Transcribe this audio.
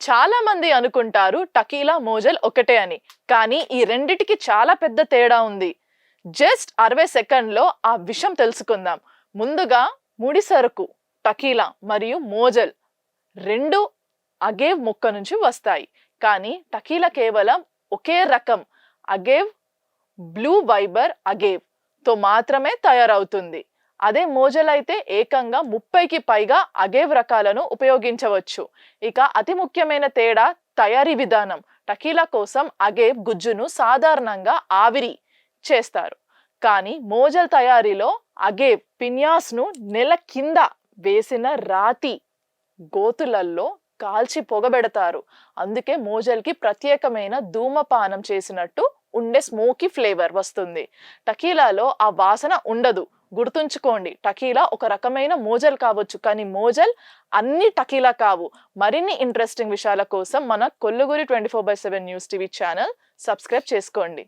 చాలా మంది అనుకుంటారు టకీలా మోజల్ ఒకటే అని. కానీ ఈ రెండిటికి చాలా పెద్ద తేడా ఉంది. జస్ట్ 60 సెకండ్లో ఆ విషయం తెలుసుకుందాం. ముందుగా ముడి సరుకు టకీలా మరియు మోజల్ రెండు అగేవ్ మొక్క నుంచి వస్తాయి. కానీ టకీలా కేవలం ఒకే రకం అగేవ్ బ్లూ వైబర్ అగేవ్ తో మాత్రమే తయారవుతుంది. అదే మోజల్ అయితే ఏకంగా 30కి పైగా అగేవ్ రకాలను ఉపయోగించవచ్చు. ఇక అతి ముఖ్యమైన తేడా తయారీ విధానం. టకీలా కోసం అగేవ్ గుజ్జును సాధారణంగా ఆవిరి చేస్తారు. కానీ మోజల్ తయారీలో అగేవ్ పిన్యాస్ను నెల కింద వేసిన రాతి గోతులల్లో కాల్చి పొగబెడతారు. అందుకే మోజల్కి ప్రత్యేకమైన ధూమపానం చేసినట్టు ఉండే స్మోకీ ఫ్లేవర్ వస్తుంది. టకీలాలో ఆ వాసన ఉండదు. గుర్తుంచుకోండి, టకీలా ఒక రకమైన మోజల్ కావచ్చు, కానీ మోజల్ అన్ని టకీలా కావు. మరిన్ని ఇంట్రెస్టింగ్ విషయాల కోసం మన కొల్లుగురి 24/7 న్యూస్ టీవీ ఛానల్ సబ్స్క్రైబ్ చేసుకోండి.